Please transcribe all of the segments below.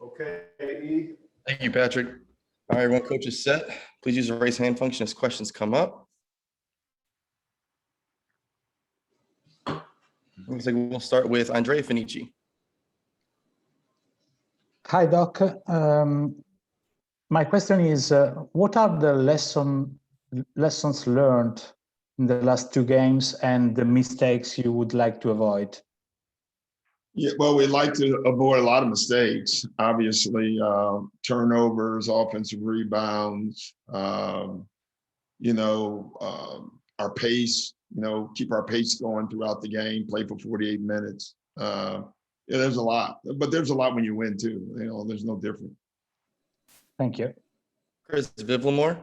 Okay, E. Thank you, Patrick. All right, everyone, coach is set. Please use the raise hand function as questions come up. Looks like we'll start with Andrea Finici. Hi, Doc. My question is, what are the lessons learned in the last two games and the mistakes you would like to avoid? Yeah, well, we'd like to avoid a lot of mistakes. Obviously, turnovers, offensive rebounds, our pace, keep our pace going throughout the game, play for 48 minutes. Yeah, there's a lot, but there's a lot when you win too. There's no different. Thank you. Chris Vivlamore.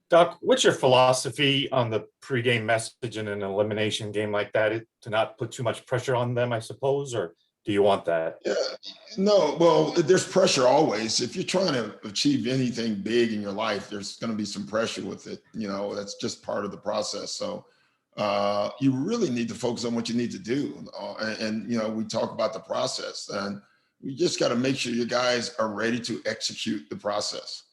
Doc, what's your philosophy on the pregame message in an elimination game like that? To not put too much pressure on them, I suppose, or do you want that? Yeah, no, well, there's pressure always. If you're trying to achieve anything big in your life, there's going to be some pressure with it. That's just part of the process. So you really need to focus on what you need to do. And we talk about the process, and you just got to make sure your guys are ready to execute the process.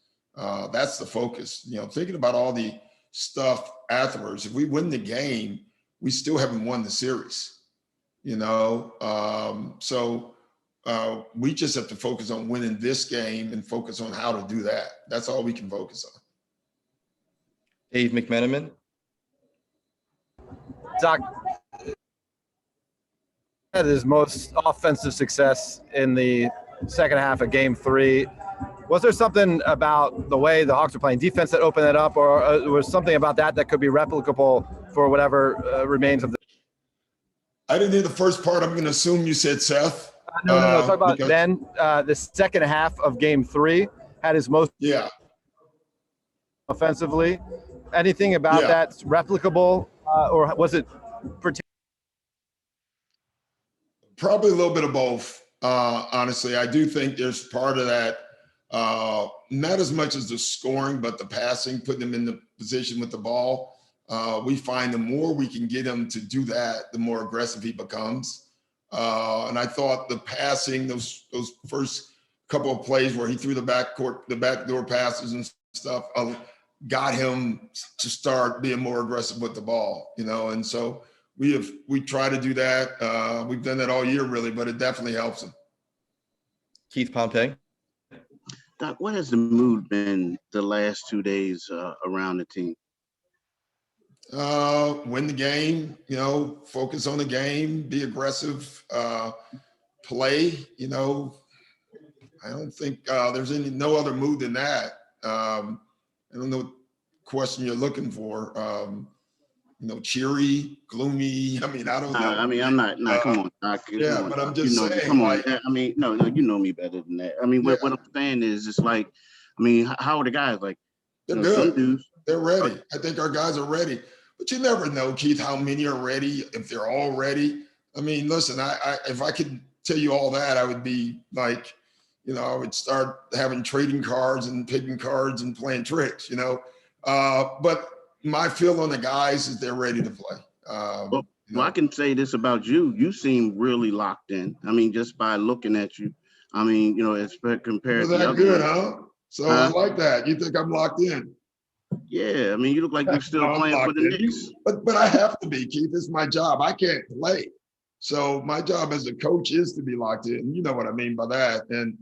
That's the focus. Thinking about all the stuff afterwards. If we win the game, we still haven't won the series. So we just have to focus on winning this game and focus on how to do that. That's all we can focus on. Dave McMenamin. Doc, had his most offensive success in the second half of Game 3. Was there something about the way the Hawks are playing defense that opened it up, or was something about that could be replicable for whatever remains of the? I didn't hear the first part. I'm going to assume you said Seth. No. Talk about then the second half of Game 3 had his most offensively. Anything about that's replicable, or was it? Probably a little bit of both. Honestly, I do think there's part of that. Not as much as the scoring, but the passing, putting them in the position with the ball. We find the more we can get him to do that, the more aggressive he becomes. And I thought the passing, those first couple of plays where he threw the backdoor passes and stuff, got him to start being more aggressive with the ball. And so we try to do that. We've done that all year, really, but it definitely helps him. Keith Pompey. Doc, what has the mood been the last 2 days around the team? Win the game, focus on the game, be aggressive, play. I don't think there's no other mood than that. I don't know what question you're looking for. Cheery, gloomy. I don't know. I'm not. Come on, Doc. Yeah, but I'm just saying. Come on. No. You know me better than that. What I'm saying is, it's like, how are the guys? Like, they're good. They're ready. I think our guys are ready. But you never know, Keith, how many are ready, if they're all ready. Listen, if I could tell you all that, I would be like, I would start having trading cards and picking cards and playing tricks, But my feel on the guys is they're ready to play. Well, I can say this about you. You seem really locked in. Just by looking at you. It's compared to that good, huh? So I like that. You think I'm locked in? Yeah, you look like you're still playing for the Knicks. But I have to be, Keith. It's my job. I can't play. So my job as a coach is to be locked in. You know what I mean by that. And,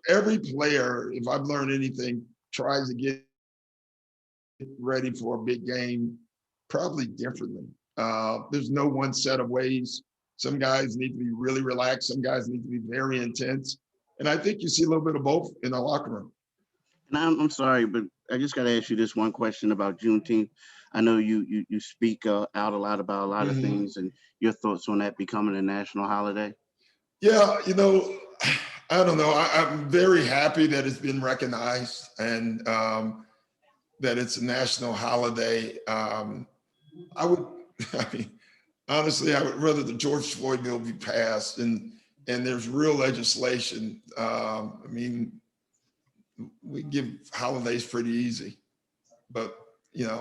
every player, if I've learned anything, tries to get ready for a big game probably differently. There's no one set of ways. Some guys need to be really relaxed. Some guys need to be very intense. And I think you see a little bit of both in the locker room. And I'm sorry, but I just got to ask you this one question about Juneteenth. I know you speak out a lot about a lot of things, and your thoughts on that becoming a national holiday. Yeah, I don't know. I'm very happy that it's been recognized and that it's a national holiday. Honestly, I would rather the George Floyd bill be passed and there's real legislation. We give holidays pretty easy, but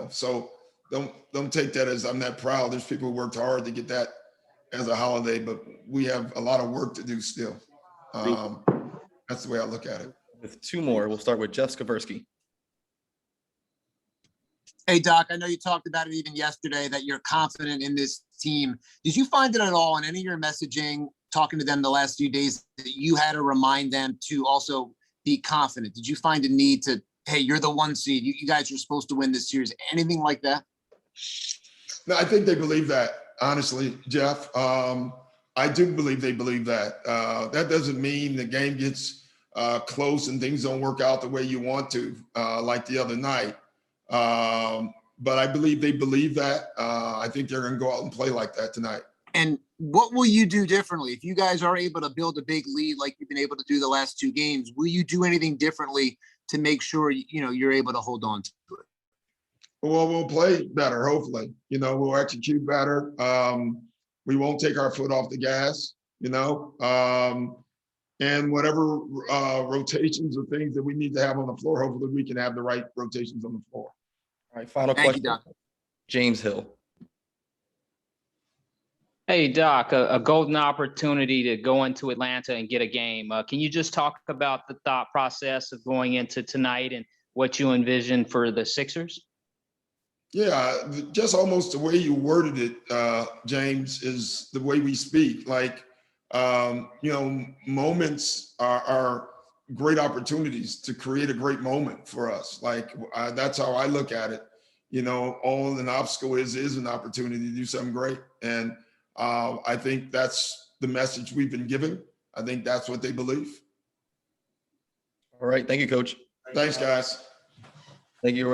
so don't take that as I'm that proud. There's people who worked hard to get that as a holiday, but we have a lot of work to do still. That's the way I look at it. With two more, we'll start with Jeff Skaversky. Hey, Doc, I know you talked about it even yesterday that you're confident in this team. Did you find it at all in any of your messaging, talking to them the last few days, that you had to remind them to also be confident? Did you find a need to, hey, you're the 1 seed, you guys are supposed to win this series, anything like that? No, I think they believe that, honestly, Jeff. I do believe they believe that. That doesn't mean the game gets close and things don't work out the way you want to, like the other night. But I believe they believe that. I think they're going to go out and play like that tonight. And what will you do differently? If you guys are able to build a big lead like you've been able to do the last 2 games, will you do anything differently to make sure, you're able to hold on to it? Well, we'll play better, hopefully. We'll execute better. We won't take our foot off the gas, and whatever rotations or things that we need to have on the floor, hopefully we can have the right rotations on the floor. All right, final Thank question. you, Doc. James Hill. Hey, Doc, a golden opportunity to go into Atlanta and get a game. Can you just talk about the thought process of going into tonight and what you envision for the Sixers? Yeah, just almost the way you worded it, James, is the way we speak. Like, moments are great opportunities to create a great moment for us. Like, that's how I look at it. All an obstacle is an opportunity to do something great. And I think that's the message we've been given. I think that's what they believe. All right. Thank you, Coach. Thanks, guys. Thank you.